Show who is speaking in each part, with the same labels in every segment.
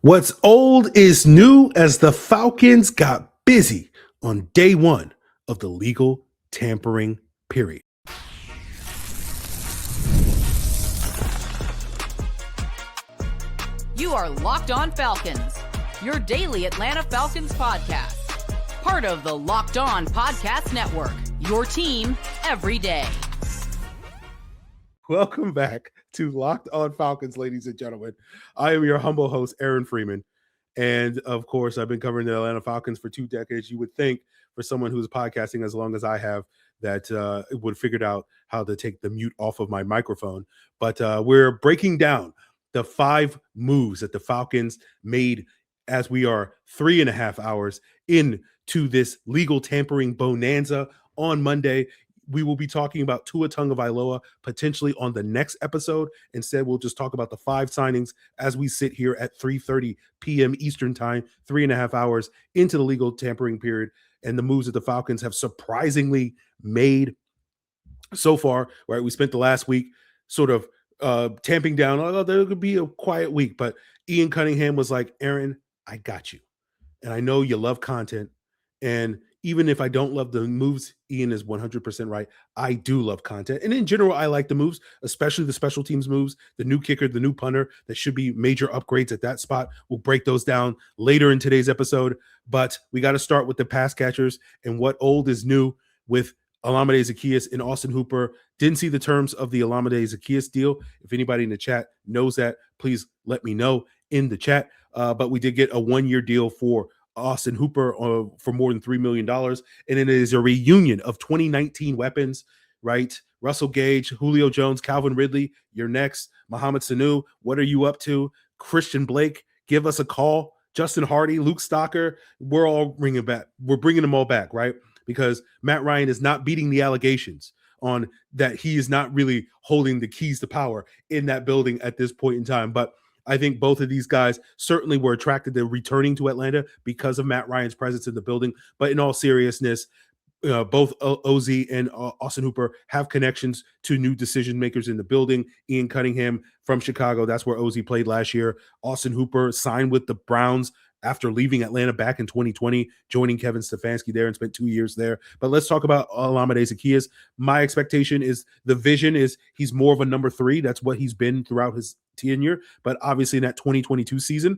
Speaker 1: What's old is new as the Falcons got busy on day one of the legal tampering period.
Speaker 2: You are Locked On Falcons, your daily Atlanta Falcons podcast. Part of the Locked On Podcast Network, your team every day.
Speaker 1: Welcome back to Locked On Falcons, ladies and gentlemen. I am your humble host, Aaron Freeman. And of course, I've been covering the Atlanta Falcons for 2 decades. You would think for someone who's podcasting as long as I have that it would have figured out how to take the mute off of my microphone. But we're breaking down the 5 moves that the Falcons made as we are 3.5 hours into this legal tampering bonanza on Monday. We will be talking about Tua Tagovailoa potentially on the next episode. Instead, we'll just talk about the 5 signings as we sit here at 3:30 p.m. Eastern time, 3.5 hours into the legal tampering period, and the moves that the Falcons have surprisingly made so far. Right, we spent the last week sort of tamping down. Oh, there could be a quiet week, but Ian Cunningham was like, "Aaron, I got you, and I know you love content, and even if I don't love the moves, Ian is 100% right. I do love content. And in general, I like the moves, especially the special teams moves, the new kicker, the new punter. That should be major upgrades at that spot. We'll break those down later in today's episode. But we got to start with the pass catchers and what old is new with Olamide Zaccheaus and Austin Hooper. Didn't see the terms of the Olamide Zaccheaus deal. If anybody in the chat knows that, please let me know in the chat. But we did get a 1-year deal for Austin Hooper for more than $3 million. And it is a reunion of 2019 weapons, right? Russell Gage, Julio Jones, Calvin Ridley, you're next. Mohamed Sanu, what are you up to? Christian Blake, give us a call. Justin Hardy, Luke Stocker, we're all bringing back. We're bringing them all back, right? Because Matt Ryan is not beating the allegations on that he is not really holding the keys to power in that building at this point in time. But I think both of these guys certainly were attracted to returning to Atlanta because of Matt Ryan's presence in the building. But in all seriousness, both OZ and Austin Hooper have connections to new decision makers in the building. Ian Cunningham from Chicago, that's where OZ played last year. Austin Hooper signed with the Browns after leaving Atlanta back in 2020, joining Kevin Stefanski there and spent 2 years there. But let's talk about Olamide Zaccheaus. My expectation is the vision is he's more of a number 3. That's what he's been throughout his tenure. But obviously in that 2022 season,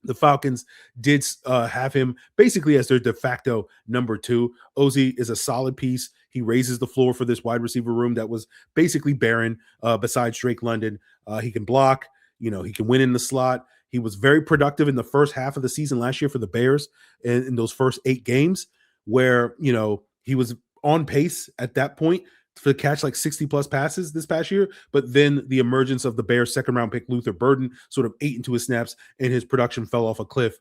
Speaker 1: the Falcons did have him basically as their de facto number 2. OZ is a solid piece. He raises the floor for this wide receiver room that was basically barren besides Drake London. He can block. He can win in the slot. He was very productive in the first half of the season last year for the Bears in those first 8 games where, he was on pace at that point to catch like 60 plus passes this past year. But then the emergence of the Bears second round pick, Luther Burden, sort of ate into his snaps and his production fell off a cliff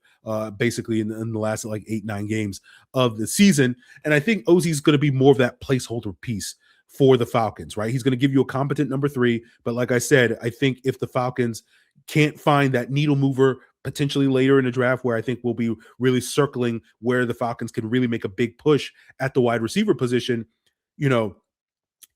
Speaker 1: basically in the last like 8-9 games of the season. And I think OZ is going to be more of that placeholder piece for the Falcons, right? He's going to give you a competent number 3. But like I said, I think if the Falcons can't find that needle mover potentially later in the draft where I think we'll be really circling where the Falcons can really make a big push at the wide receiver position,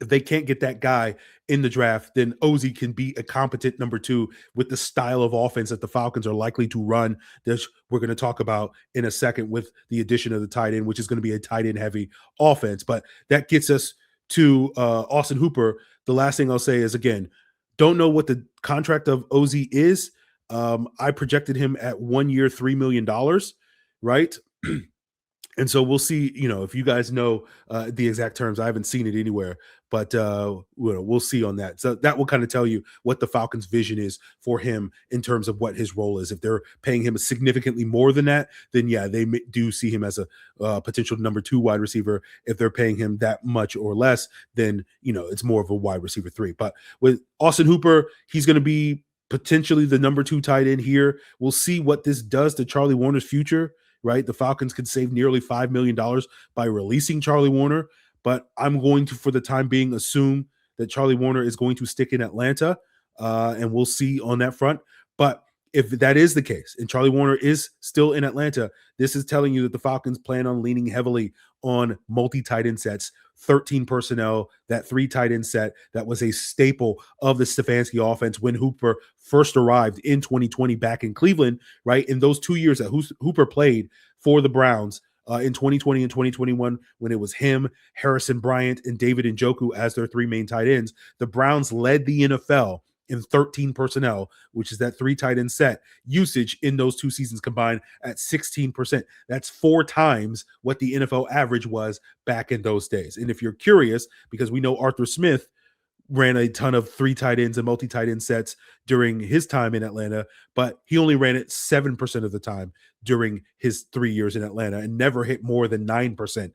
Speaker 1: if they can't get that guy in the draft, then OZ can be a competent number 2 with the style of offense that the Falcons are likely to run. That we're going to talk about in a second with the addition of the tight end, which is going to be a tight end heavy offense. But that gets us to Austin Hooper. The last thing I'll say is, again, don't know what the contract of OZ is. I projected him at 1 year, $3 million, right? And so we'll see, if you guys know the exact terms. I haven't seen it anywhere, but we'll see on that. So that will kind of tell you what the Falcons' vision is for him in terms of what his role is. If they're paying him significantly more than that, then yeah, they do see him as a potential number 2 wide receiver. If they're paying him that much or less, then, it's more of a wide receiver 3. But with Austin Hooper, he's going to be potentially the number 2 tight end here. We'll see what this does to Charlie Woerner's future. Right, the Falcons could save nearly $5 million by releasing Charlie Woerner, but I'm going to, for the time being, assume that Charlie Woerner is going to stick in Atlanta, and we'll see on that front. But if that is the case and Charlie Woerner is still in Atlanta, this is telling you that the Falcons plan on leaning heavily on multi-tight end sets, 13 personnel, that 3 tight end set that was a staple of the Stefanski offense when Hooper first arrived in 2020 back in Cleveland, right? In those 2 years that Hooper played for the Browns, in 2020 and 2021, when it was him, Harrison Bryant, and David Njoku as their 3 main tight ends, the Browns led the NFL in 13 personnel, which is that 3 tight end set usage in those 2 seasons combined at 16%. That's 4 times what the NFL average was back in those days. And if you're curious, because we know Arthur Smith ran a ton of 3 tight ends and multi-tight end sets during his time in Atlanta, but he only ran it 7% of the time during his 3 years in Atlanta and never hit more than 9%,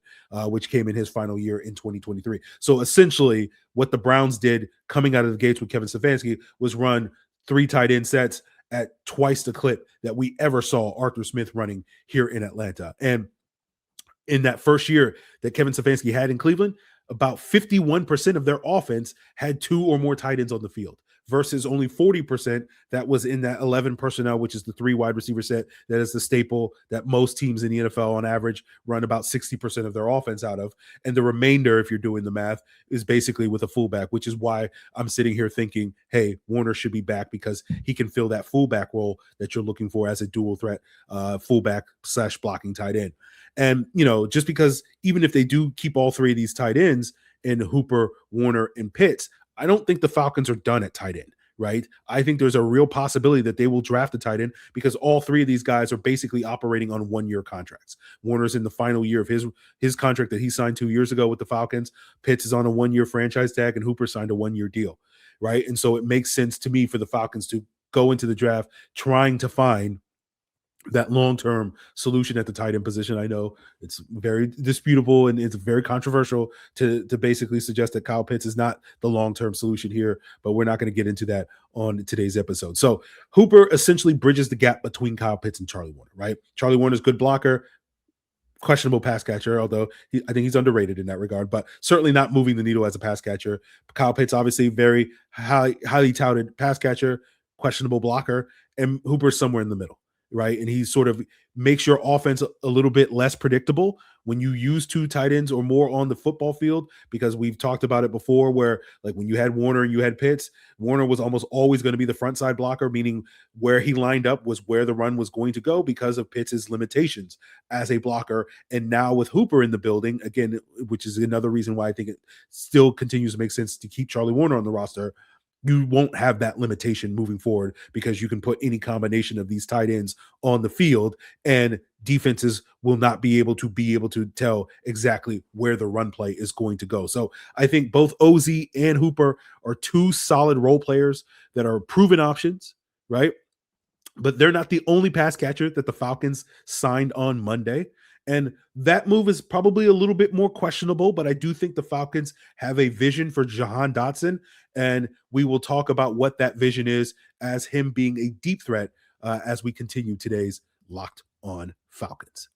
Speaker 1: which came in his final year in 2023. So essentially what the Browns did coming out of the gates with Kevin Stefanski was run 3 tight end sets at twice the clip that we ever saw Arthur Smith running here in Atlanta. And in that first year that Kevin Stefanski had in Cleveland, about 51% of their offense had 2 or more tight ends on the field versus only 40% that was in that 11 personnel, which is the 3 wide receiver set. That is the staple that most teams in the NFL on average run about 60% of their offense out of. And the remainder, if you're doing the math, is basically with a fullback, which is why I'm sitting here thinking, hey, Woerner should be back because he can fill that fullback role that you're looking for as a dual threat fullback / blocking tight end. And, just because even if they do keep all 3 of these tight ends in Hooper, Woerner, and Pitts, I don't think the Falcons are done at tight end, right? I think there's a real possibility that they will draft a tight end because all 3 of these guys are basically operating on 1-year contracts. Woerner's in the final year of his contract that he signed 2 years ago with the Falcons. Pitts is on a 1-year franchise tag, and Hooper signed a 1-year deal, right? And so it makes sense to me for the Falcons to go into the draft trying to find that long-term solution at the tight end position. I know it's very disputable and it's very controversial to basically suggest that Kyle Pitts is not the long-term solution here, but we're not going to get into that on today's episode. So Hooper essentially bridges the gap between Kyle Pitts and Charlie Woerner, right? Charlie Woerner's good blocker, questionable pass catcher, although I think he's underrated in that regard, but certainly not moving the needle as a pass catcher. Kyle Pitts, obviously very highly touted pass catcher, questionable blocker, and Hooper's somewhere in the middle, right? And he sort of makes your offense a little bit less predictable when you use 2 tight ends or more on the football field, because we've talked about it before where like when you had Woerner and you had Pitts, Woerner was almost always going to be the front side blocker, meaning where he lined up was where the run was going to go because of Pitts's limitations as a blocker. And now with Hooper in the building, again, which is another reason why I think it still continues to make sense to keep Charlie Woerner on the roster, you won't have that limitation moving forward because you can put any combination of these tight ends on the field and defenses will not be able to tell exactly where the run play is going to go. So I think both Ozzie and Hooper are 2 solid role players that are proven options, right? But they're not the only pass catcher that the Falcons signed on Monday. And that move is probably a little bit more questionable, but I do think the Falcons have a vision for Jahan Dotson, and we will talk about what that vision is as him being a deep threat as we continue today's Locked On Falcons.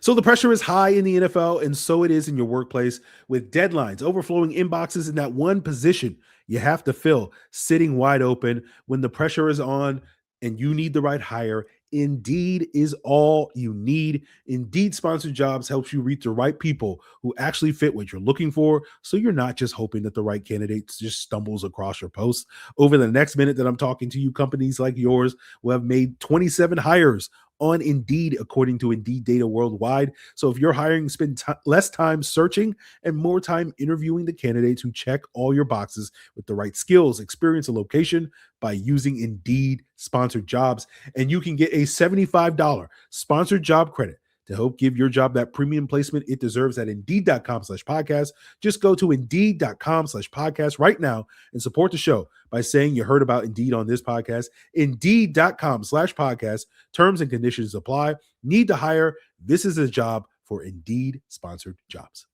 Speaker 1: So the pressure is high in the NFL, and so it is in your workplace with deadlines, overflowing inboxes, and that one position you have to fill sitting wide open. When the pressure is on and you need the right hire, Indeed is all you need. Indeed Sponsored Jobs helps you reach the right people who actually fit what you're looking for, so you're not just hoping that the right candidate just stumbles across your post. Over the next minute that I'm talking to you, companies like yours will have made 27 hires on Indeed, according to Indeed data worldwide. So if you're hiring, spend less time searching and more time interviewing the candidates who check all your boxes with the right skills, experience, and location by using Indeed Sponsored Jobs. And you can get a $75 sponsored job credit to help give your job that premium placement it deserves at Indeed.com/podcast. Just go to Indeed.com/podcast right now and support the show by saying you heard about Indeed on this podcast. Indeed.com/podcast. Terms and conditions apply. Need to hire? This is a job for Indeed Sponsored Jobs.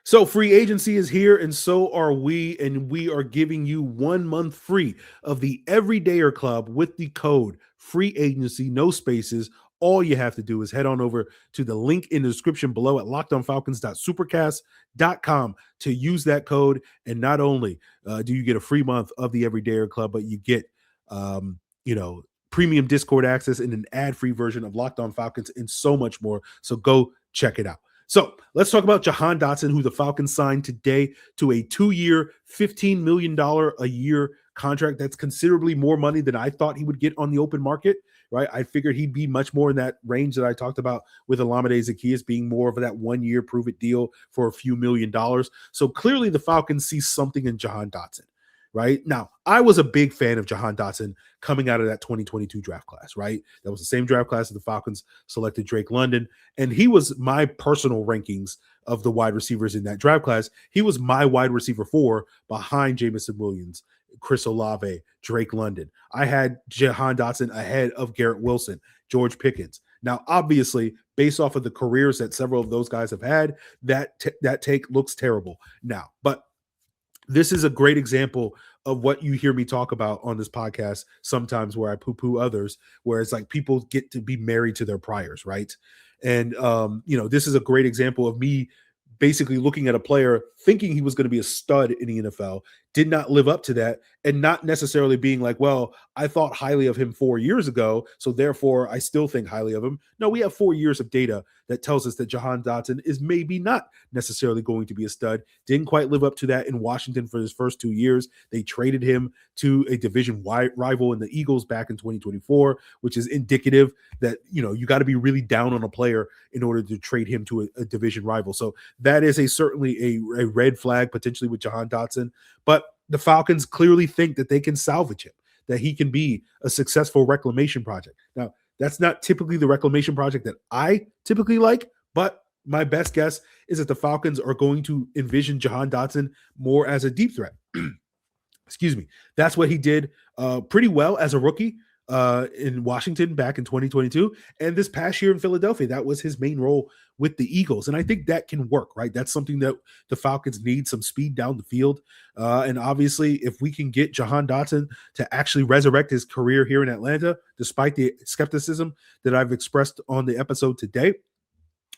Speaker 1: So free agency is here, and so are we, and we are giving you 1 month free of the Everydayer Club with the code free agency, no spaces, all you have to do is head on over to the link in the description below at lockedonfalcons.supercast.com to use that code. And not only do you get a free month of the Everydayer Club, but you get, premium Discord access and an ad-free version of Locked On Falcons and so much more. So go check it out. So let's talk about Jahan Dotson, who the Falcons signed today to a 2-year, $15 million a year contract. That's considerably more money than I thought he would get on the open market, right? I figured he'd be much more in that range that I talked about with Olamide Zaccheaus being more of that 1-year prove-it deal for a few $1,000,000. So clearly the Falcons see something in Jahan Dotson. Right now, I was a big fan of Jahan Dotson coming out of that 2022 draft class, right? That was the same draft class that the Falcons selected Drake London. And he was my personal rankings of the wide receivers in that draft class. He was my wide receiver 4 behind Jamison Williams, Chris Olave, Drake London. I had Jahan Dotson ahead of Garrett Wilson, George Pickens. Now, obviously, based off of the careers that several of those guys have had, that take looks terrible now. But this is a great example of what you hear me talk about on this podcast sometimes, where I poo-poo others, where it's like people get to be married to their priors, right? And, this is a great example of me basically looking at a player thinking he was going to be a stud in the NFL, did not live up to that, and not necessarily being like, well, I thought highly of him 4 years ago, so therefore I still think highly of him. No, we have 4 years of data that tells us that Jahan Dotson is maybe not necessarily going to be a stud. Didn't quite live up to that in Washington for his first 2 years. They traded him to a division rival in the Eagles back in 2024, which is indicative that, you got to be really down on a player in order to trade him to a division rival. So that is certainly a red flag potentially with Jahan Dotson. But the Falcons clearly think that they can salvage him, that he can be a successful reclamation project. Now, that's not typically the reclamation project that I typically like, but my best guess is that the Falcons are going to envision Jahan Dotson more as a deep threat. Excuse me. That's what he did pretty well as a rookie in Washington back in 2022. And this past year in Philadelphia, that was his main role with the Eagles. And I think that can work, right? That's something that the Falcons need, some speed down the field. And obviously, if we can get Jahan Dotson to actually resurrect his career here in Atlanta, despite the skepticism that I've expressed on the episode today,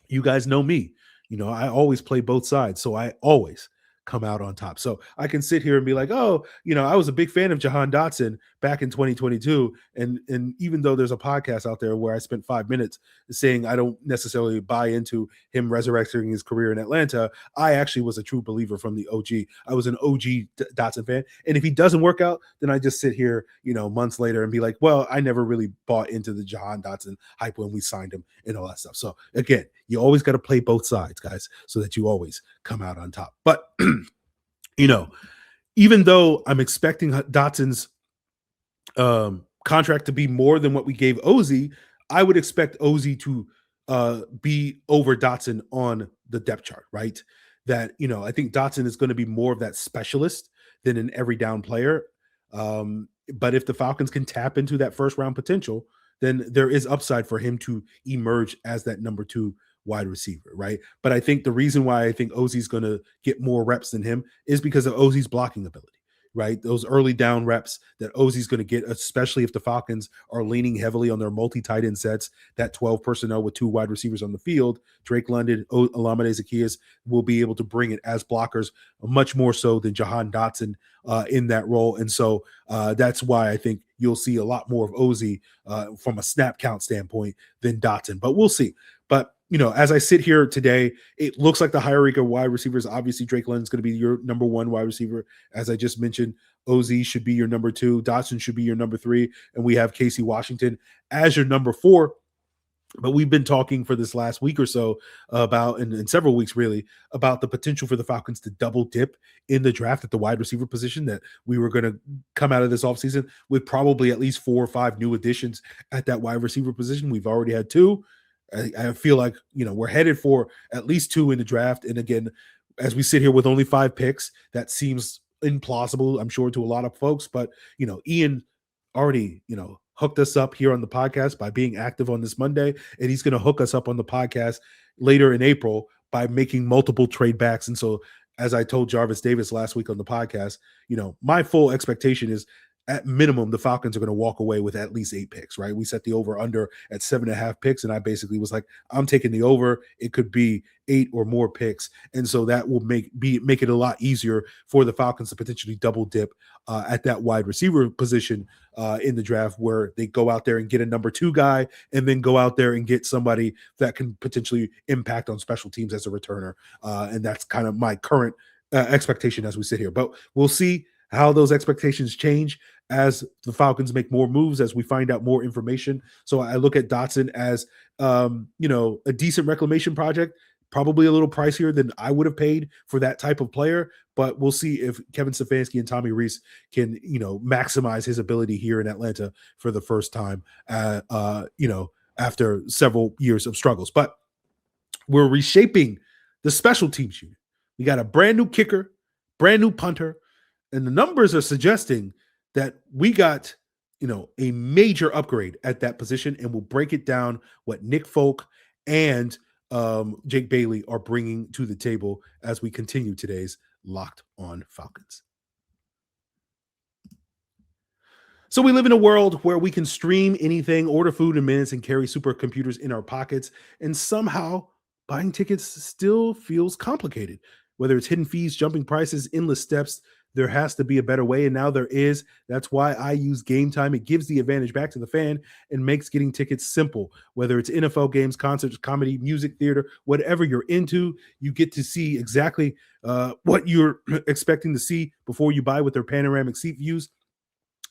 Speaker 1: you guys know me. I always play both sides. So I always come out on top. So I can sit here and be like, oh, I was a big fan of Jahan Dotson back in 2022. And even though there's a podcast out there where I spent 5 minutes saying I don't necessarily buy into him resurrecting his career in Atlanta, I actually was a true believer from the OG. I was an OG Dotson fan. And if he doesn't work out, then I just sit here, months later and be like, well, I never really bought into the Jahan Dotson hype when we signed him and all that stuff. So again, you always got to play both sides, guys, so that you always come out on top. But even though I'm expecting Dotson's contract to be more than what we gave Ozzy, I would expect Ozzy to be over Dotson on the depth chart, right? That, I think Dotson is going to be more of that specialist than an every down player. But if the Falcons can tap into that first round potential, then there is upside for him to emerge as that number 2 wide receiver, right? But I think the reason why I think Ozzy's going to get more reps than him is because of Ozzy's blocking ability, right? Those early down reps that Ozzy's going to get, especially if the Falcons are leaning heavily on their multi-tight end sets, that 12 personnel with 2 wide receivers on the field, Drake London, Olamide Zaccheaus will be able to bring it as blockers much more so than Jahan Dotson in that role. And so that's why I think you'll see a lot more of Ozzy from a snap count standpoint than Dotson, but we'll see. But as I sit here today, it looks like the hierarchy of wide receivers, obviously Drake London's going to be your number 1 wide receiver. As I just mentioned, Ozzy should be your number 2. Dotson should be your number 3. And we have Casey Washington as your number 4. But we've been talking for this last week or so about, and several weeks really, about the potential for the Falcons to double dip in the draft at the wide receiver position, that we were going to come out of this offseason with probably at least 4 or 5 new additions at that wide receiver position. We've already had 2. I feel like, we're headed for at least 2 in the draft. And again, as we sit here with only 5 picks, that seems implausible, I'm sure, to a lot of folks. But, Ian already, hooked us up here on the podcast by being active on this Monday. And he's going to hook us up on the podcast later in April by making multiple trade backs. And so, as I told Jarvis Davis last week on the podcast, my full expectation is at minimum, the Falcons are going to walk away with at least 8 picks, right? We set the over under at 7.5 picks, and I basically was like, I'm taking the over. It could be 8 or more picks, and so that will make it a lot easier for the Falcons to potentially double dip at that wide receiver position in the draft, where they go out there and get a number 2 guy, and then go out there and get somebody that can potentially impact on special teams as a returner, and that's kind of my current expectation as we sit here. But we'll see how those expectations change as the Falcons make more moves, as we find out more information. So I look at Dotson as, a decent reclamation project, probably a little pricier than I would have paid for that type of player, but we'll see if Kevin Stefanski and Tommy Rees can, maximize his ability here in Atlanta for the first time, after several years of struggles. But we're reshaping the special teams unit. We got a brand new kicker, brand new punter, and the numbers are suggesting that we got, a major upgrade at that position, and we'll break it down what Nick Folk and Jake Bailey are bringing to the table as we continue today's Locked On Falcons. So we live in a world where we can stream anything, order food in minutes, and carry supercomputers in our pockets, and somehow buying tickets still feels complicated. Whether it's hidden fees, jumping prices, endless steps, there has to be a better way, and now there is. That's why I use GameTime. It gives the advantage back to the fan and makes getting tickets simple. Whether it's NFL games, concerts, comedy, music, theater, whatever you're into, you get to see exactly what you're expecting to see before you buy with their panoramic seat views.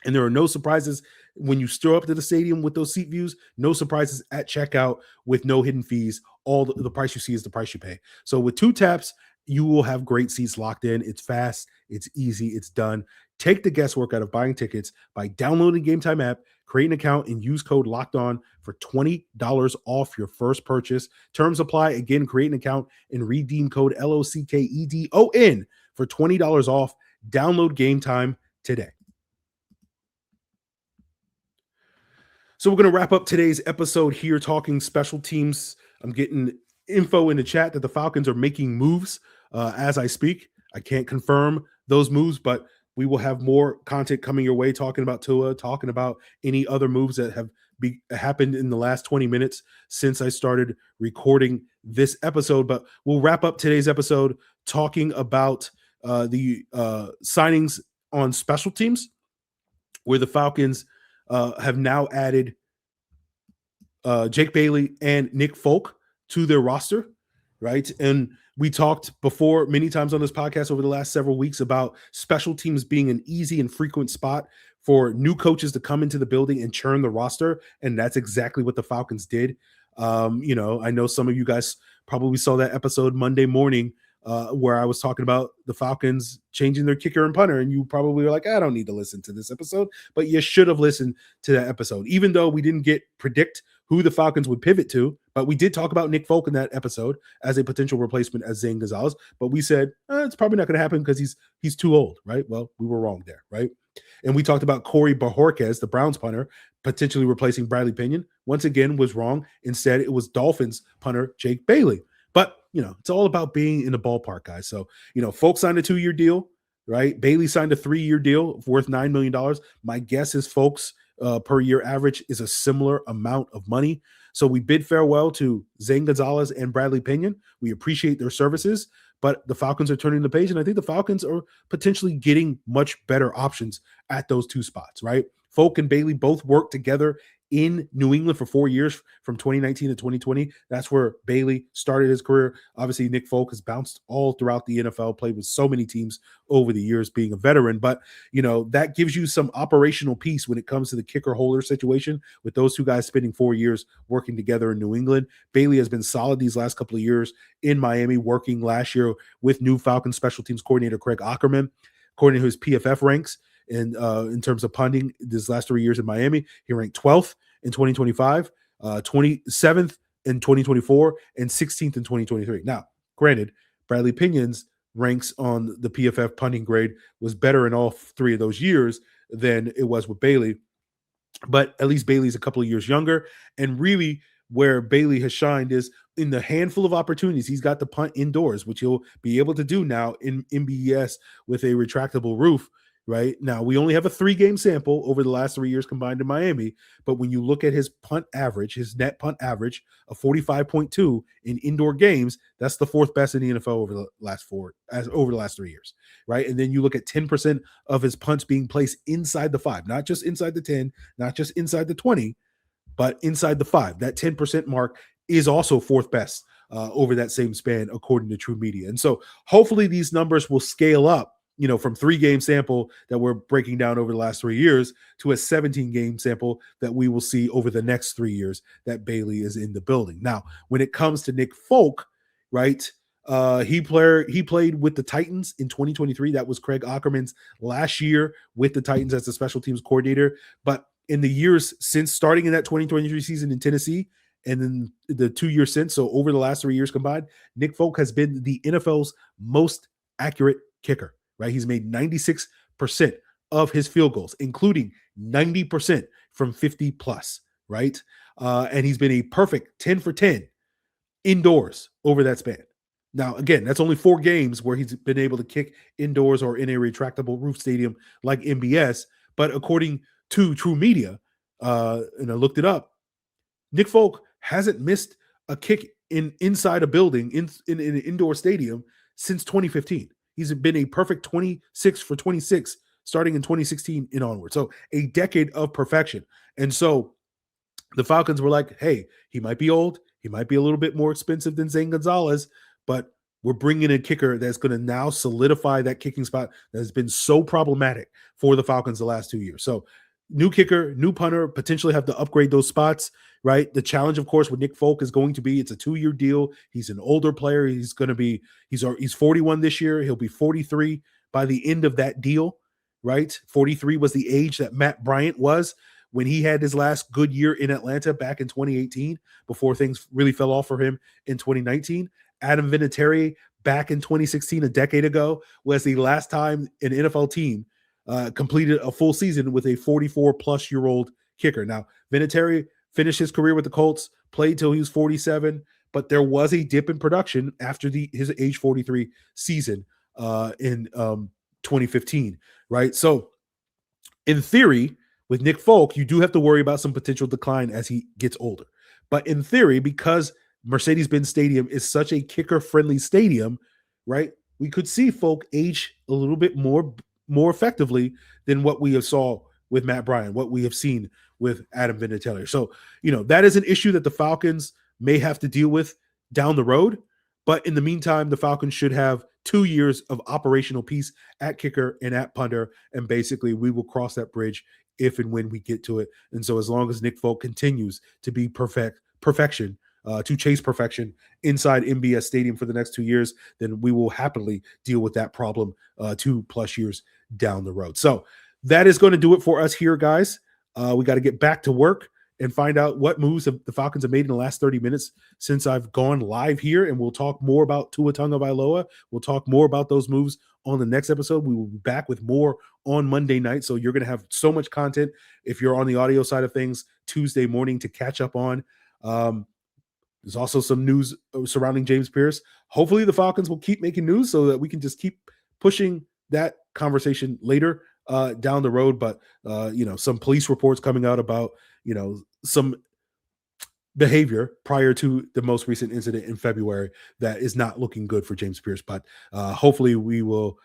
Speaker 1: And there are no surprises when you stir up to the stadium with those seat views, no surprises at checkout with no hidden fees. All the price you see is the price you pay. So with 2 taps, you will have great seats locked in. It's fast, it's easy, it's done. Take the guesswork out of buying tickets by downloading GameTime app, create an account, and use code LOCKEDON for $20 off your first purchase. Terms apply. Again, create an account and redeem code LOCKEDON for $20 off. Download GameTime today. So we're going to wrap up today's episode here talking special teams. I'm getting info in the chat that the Falcons are making moves as I speak. I can't confirm those moves, but we will have more content coming your way talking about Tua, talking about any other moves that have happened in the last 20 minutes since I started recording this episode. But we'll wrap up today's episode talking about the signings on special teams, where the Falcons have now added Jake Bailey and Nick Folk to their roster, right? And we talked before many times on this podcast over the last several weeks about special teams being an easy and frequent spot for new coaches to come into the building and churn the roster. And that's exactly what the Falcons did. I know some of you guys probably saw that episode Monday morning where I was talking about the Falcons changing their kicker and punter, and you probably were like, I don't need to listen to this episode, but you should have listened to that episode, even though we didn't predict who the Falcons would pivot to, but we did talk about Nick Folk in that episode as a potential replacement as Zane Gonzalez, but we said, it's probably not going to happen because he's too old, right? Well, we were wrong there, right? And we talked about Corey Bojorquez, the Browns punter, potentially replacing Bradley Pinion. Once again, was wrong. Instead, it was Dolphins punter Jake Bailey. But, it's all about being in the ballpark, guys. So, Folk signed a 2-year deal, right? Bailey signed a 3-year deal worth $9 million. My guess is Folks per year average is a similar amount of money. So we bid farewell to Zane Gonzalez and Bradley Pinion. We appreciate their services, but the Falcons are turning the page, and I think the Falcons are potentially getting much better options at those 2 spots, right? Folk and Bailey both worked together in New England for 4 years from 2019 to 2020. That's where Bailey started his career. Obviously, Nick Folk has bounced all throughout the NFL, played with so many teams over the years being a veteran. But, that gives you some operational piece when it comes to the kicker holder situation with those 2 guys spending 4 years working together in New England. Bailey has been solid these last couple of years in Miami, working last year with new Falcons special teams coordinator Craig Ackerman, according to his PFF ranks. And in terms of punting, this last 3 years in Miami, he ranked 12th in 2025, 27th in 2024, and 16th in 2023. Now, granted, Bradley Pinion's ranks on the PFF punting grade was better in all 3 of those years than it was with Bailey. But at least Bailey's a couple of years younger. And really, where Bailey has shined is in the handful of opportunities he's got to punt indoors, which he'll be able to do now in MBS with a retractable roof. right? Now, we only have a 3-game sample over the last 3 years combined in Miami, but when you look at his punt average, his net punt average of 45.2 in indoor games, that's the 4th best in the NFL over the last 3 years, right? And then you look at 10% of his punts being placed inside the 5, not just inside the 10, not just inside the 20, but inside the 5. That 10% mark is also 4th best over that same span, according to True Media. And so hopefully these numbers will scale up, from 3-game sample that we're breaking down over the last 3 years to a 17-game sample that we will see over the next 3 years that Bailey is in the building. Now, when it comes to Nick Folk, right, he played with the Titans in 2023. That was Craig Ackerman's last year with the Titans as the special teams coordinator. But in the years since, starting in that 2023 season in Tennessee, and then the 2 years since, so over the last 3 years combined, Nick Folk has been the NFL's most accurate kicker, right? He's made 96% of his field goals, including 90% from 50 plus, right? And he's been a perfect 10 for 10 indoors over that span. Now, again, that's only 4 games where he's been able to kick indoors or in a retractable roof stadium like MBS. But according to True Media, and I looked it up, Nick Folk hasn't missed a kick inside a building in an indoor stadium since 2015. He's been a perfect 26 for 26 starting in 2016 and onward. So a decade of perfection. And so the Falcons were like, hey, he might be old. He might be a little bit more expensive than Zane Gonzalez, but we're bringing a kicker that's going to now solidify that kicking spot that has been so problematic for the Falcons the last 2 years. So new kicker, new punter, potentially have to upgrade those spots, right? The challenge, of course, with Nick Folk is going to be, it's a 2-year deal. He's an older player. He's 41 this year. He'll be 43 by the end of that deal, right? 43 was the age that Matt Bryant was when he had his last good year in Atlanta back in 2018, before things really fell off for him in 2019. Adam Vinatieri back in 2016, a decade ago, was the last time an NFL team completed a full season with a 44-plus-year-old kicker. Now, Vinatieri finished his career with the Colts, played till he was 47, but there was a dip in production after his age 43 season in 2015, right? So, in theory, with Nick Folk, you do have to worry about some potential decline as he gets older. But in theory, because Mercedes-Benz Stadium is such a kicker-friendly stadium, right, we could see Folk age a little bit more effectively than what we have saw with Matt Bryant, what we have seen with Adam Vinatieri. So, that is an issue that the Falcons may have to deal with down the road. But in the meantime, the Falcons should have 2 years of operational peace at kicker and at punter. And basically, we will cross that bridge if and when we get to it. And so as long as Nick Folk continues to be perfection, to chase perfection inside MBS Stadium for the next 2 years, then we will happily deal with that problem 2+ years down the road. So that is going to do it for us here, guys. We got to get back to work and find out what moves the Falcons have made in the last 30 minutes since I've gone live here. And we'll talk more about Tua Tagovailoa. We'll talk more about those moves on the next episode. We will be back with more on Monday night. So you're going to have so much content if you're on the audio side of things Tuesday morning to catch up on. There's also some news surrounding James Pierce. Hopefully the Falcons will keep making news so that we can just keep pushing that conversation later down the road. But, some police reports coming out about, some behavior prior to the most recent incident in February that is not looking good for James Pierce. But hopefully we will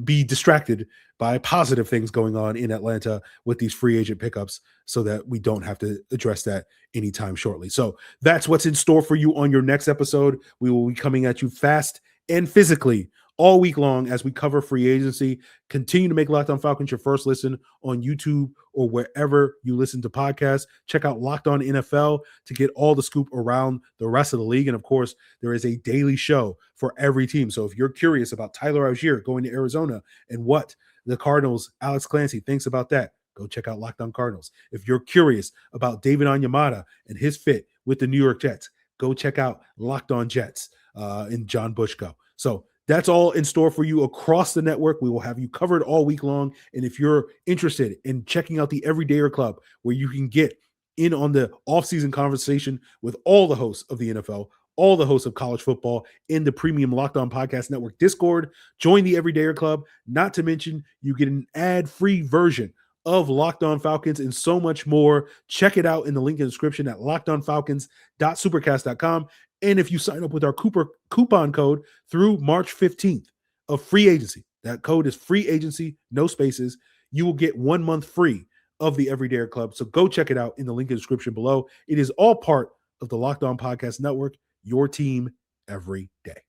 Speaker 1: be distracted by positive things going on in Atlanta with these free agent pickups so that we don't have to address that anytime shortly. So that's what's in store for you on your next episode. We will be coming at you fast and physically all week long as we cover free agency. Continue to make Locked On Falcons your first listen on YouTube or wherever you listen to podcasts. Check out Locked On NFL to get all the scoop around the rest of the league. And of course, there is a daily show for every team. So if you're curious about Tyler Algier going to Arizona and what the Cardinals, Alex Clancy, thinks about that, go check out Locked On Cardinals. If you're curious about David Onyemata and his fit with the New York Jets, go check out Locked On Jets and John Bushko. So that's all in store for you across the network. We will have you covered all week long. And if you're interested in checking out the Everydayer Club, where you can get in on the offseason conversation with all the hosts of the NFL, all the hosts of college football in the premium Locked On Podcast Network Discord. Join the Everydayer Club. Not to mention, you get an ad-free version of Locked On Falcons and so much more. Check it out in the link in the description at lockedonfalcons.supercast.com. And if you sign up with our coupon code through March 15th of free agency, that code is free agency, no spaces, you will get 1 month free of the Everydayer Club. So go check it out in the link in the description below. It is all part of the Locked On Podcast Network, your team every day.